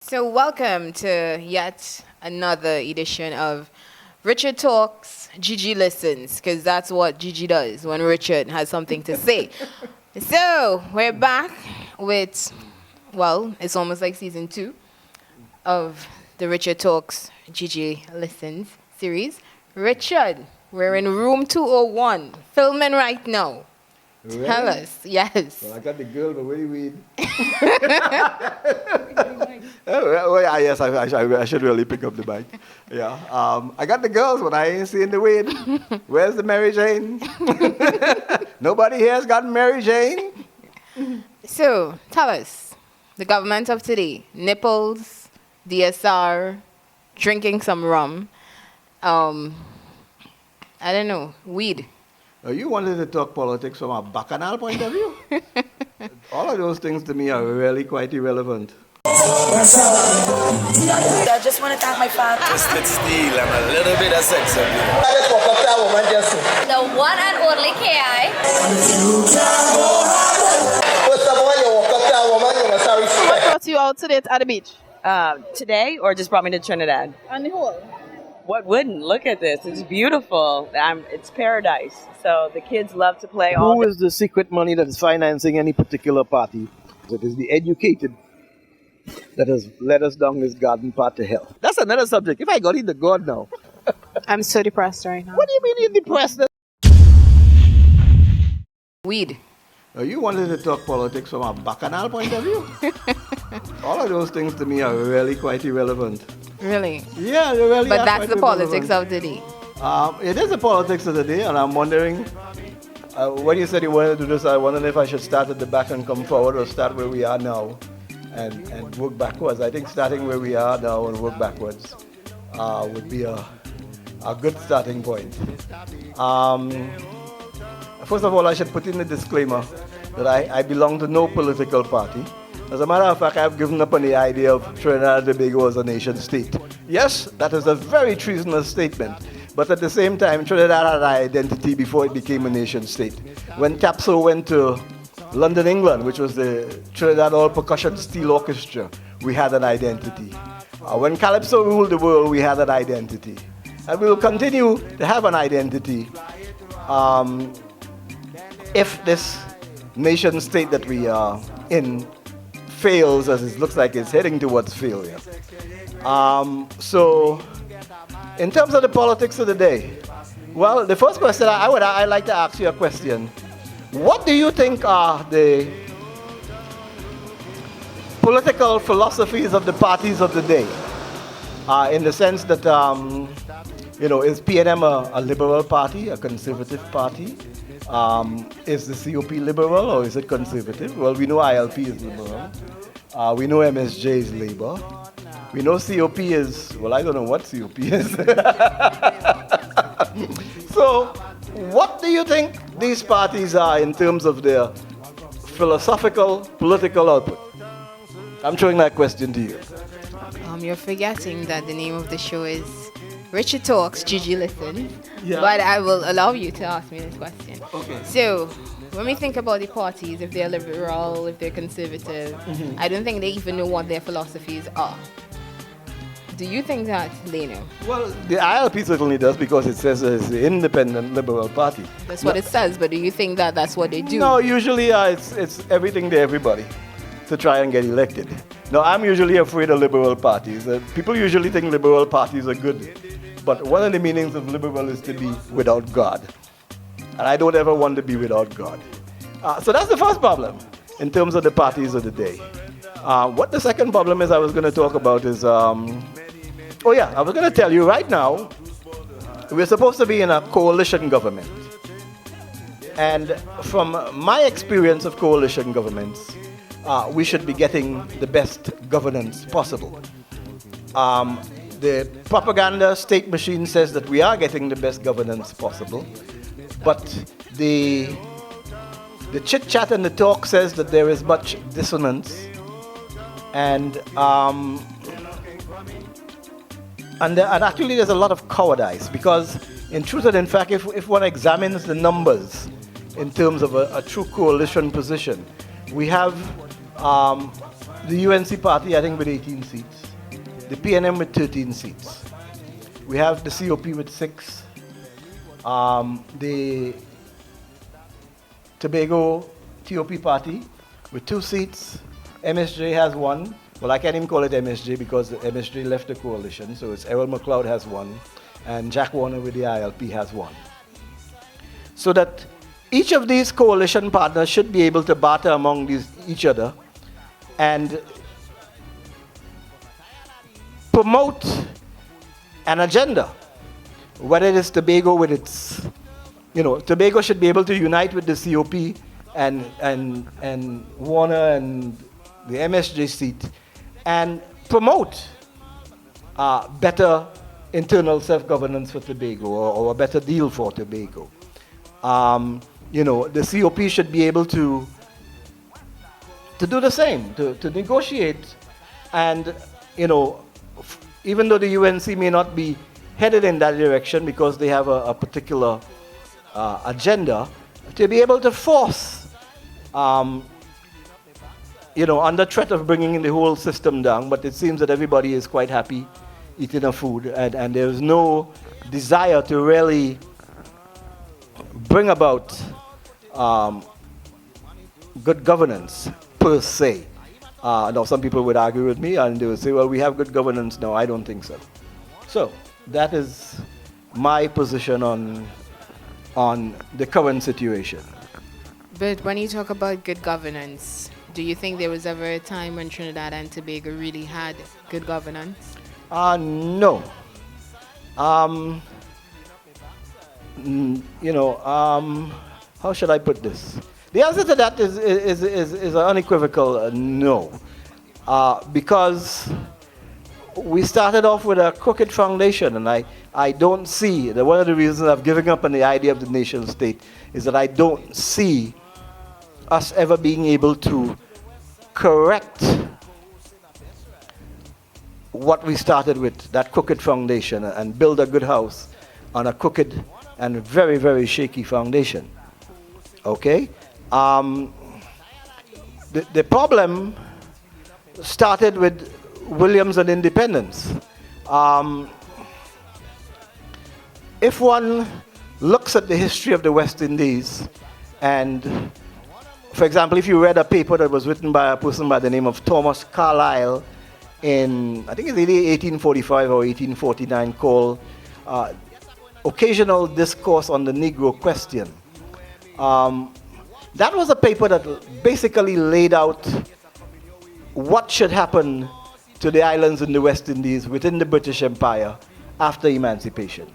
So, welcome to yet another edition of Richard Talks, Gigi Listens, because that's what Gigi does when Richard has something to say. So, we're back with, well, it's almost like season 2 of the Richard Talks, Gigi Listens series. Richard, we're in room 201, filming right now. Really? Tell us, yes. Well, I got the girl, but where do you weed? Well, yeah, yes, I should really pick up the mic. Yeah, I got the girls, but I ain't seeing the weed. Where's the Mary Jane? Nobody here has got Mary Jane. So, tell us, the government of today, nipples, DSR, drinking some rum, I don't know, weed. You wanted to talk politics from a bacchanal point of view? All of those things to me are really quite irrelevant. I just want to thank my father. Twisted steel and a little bit of sex appeal. The one and only KI. What brought you out today at the beach? Today, or just brought me to Trinidad? On the whole. What wouldn't? Look at this. It's beautiful. It's paradise. So the kids love to play all Who day. is the secret money that is financing any particular party? It is the educated that has led us down this garden path to hell. That's another subject. If I got into God now. I'm so depressed right now. What do you mean you're depressed? Weed. You wanted to talk politics from a bacchanal point of view? All of those things to me are really quite irrelevant. Really? Yeah, they really But are that's quite the politics irrelevant. of the day. It is the politics of the day, and I'm wondering, when you said you wanted to do this, I wondered if I should start at the back and come forward or start where we are now and work backwards. I think starting where we are now and work backwards would be a good starting point. First of all, I should put in a disclaimer that I belong to no political party. As a matter of fact, I've given up on the idea of Trinidad and Tobago as a nation state. Yes, that is a very treasonous statement. But at the same time, Trinidad had an identity before it became a nation state. When Capso went to London, England, which was the Trinidad All Percussion Steel Orchestra, we had an identity. When Calypso ruled the world, we had an identity. And we will continue to have an identity if this nation state that we are in fails, as it looks like it's heading towards failure. So, in terms of the politics of the day, well, the first question I'd like to ask you a question. What do you think are the political philosophies of the parties of the day? In the sense that, is PNM a liberal party, a conservative party? Is the COP liberal or is it conservative? Well, we know ILP is liberal. We know MSJ is Labour. We know COP is, well, I don't know what COP is. So, what do you think these parties are in terms of their philosophical, political output? I'm throwing that question to you. You're forgetting that the name of the show is Richard Talks, Gigi Listens. Yeah. But I will allow you to ask me this question. Okay. So, when we think about the parties, if they're liberal, if they're conservative, I don't think they even know what their philosophies are. Do you think that they know? Well, the ILP certainly does because it says it's the independent liberal party. That's what it says, but do you think that that's what they do? No, usually it's everything to everybody to try and get elected. Now, I'm usually afraid of liberal parties. People usually think liberal parties are good. But one of the meanings of liberal is to be without God. And I don't ever want to be without God. So that's the first problem in terms of the parties of the day. What the second problem is I was going to talk about is, I was going to tell you right now, we're supposed to be in a coalition government. And from my experience of coalition governments, we should be getting the best governance possible. The propaganda state machine says that we are getting the best governance possible, but the chit-chat and the talk says that there is much dissonance, and actually there's a lot of cowardice, because in truth and in fact, if one examines the numbers in terms of a true coalition position, we have the UNC party, I think, with 18 seats. The PNM with 13 seats. We have the COP with 6. The Tobago TOP party with 2 seats. MSJ has 1. Well, I can't even call it MSJ because the MSJ left the coalition, so it's Errol McLeod has 1, and Jack Warner with the ILP has 1. So that each of these coalition partners should be able to barter among each other and promote an agenda, whether it is Tobago with its, Tobago should be able to unite with the COP and Warner and the MSJ seat and promote better internal self-governance for Tobago or a better deal for Tobago. The COP should be able to do the same, to negotiate and, even though the UNC may not be headed in that direction because they have a particular agenda, to be able to force, under threat of bringing in the whole system down, but it seems that everybody is quite happy eating their food and there is no desire to really bring about good governance per se. Now some people would argue with me and they would say, well, we have good governance. No, I don't think so. So that is my position on the current situation. But when you talk about good governance, do you think there was ever a time when Trinidad and Tobago really had good governance? No. How should I put this? The answer to that is an unequivocal no. Because we started off with a crooked foundation, and I don't see that one of the reasons I've given up on the idea of the nation state is that I don't see us ever being able to correct what we started with, that crooked foundation, and build a good house on a crooked and very, very shaky foundation. Okay? The problem started with Williams and independence. If one looks at the history of the West Indies, and for example, if you read a paper that was written by a person by the name of Thomas Carlyle in, I think it's either 1845 or 1849, called Occasional Discourse on the Negro Question. That was a paper that basically laid out what should happen to the islands in the West Indies within the British Empire after emancipation.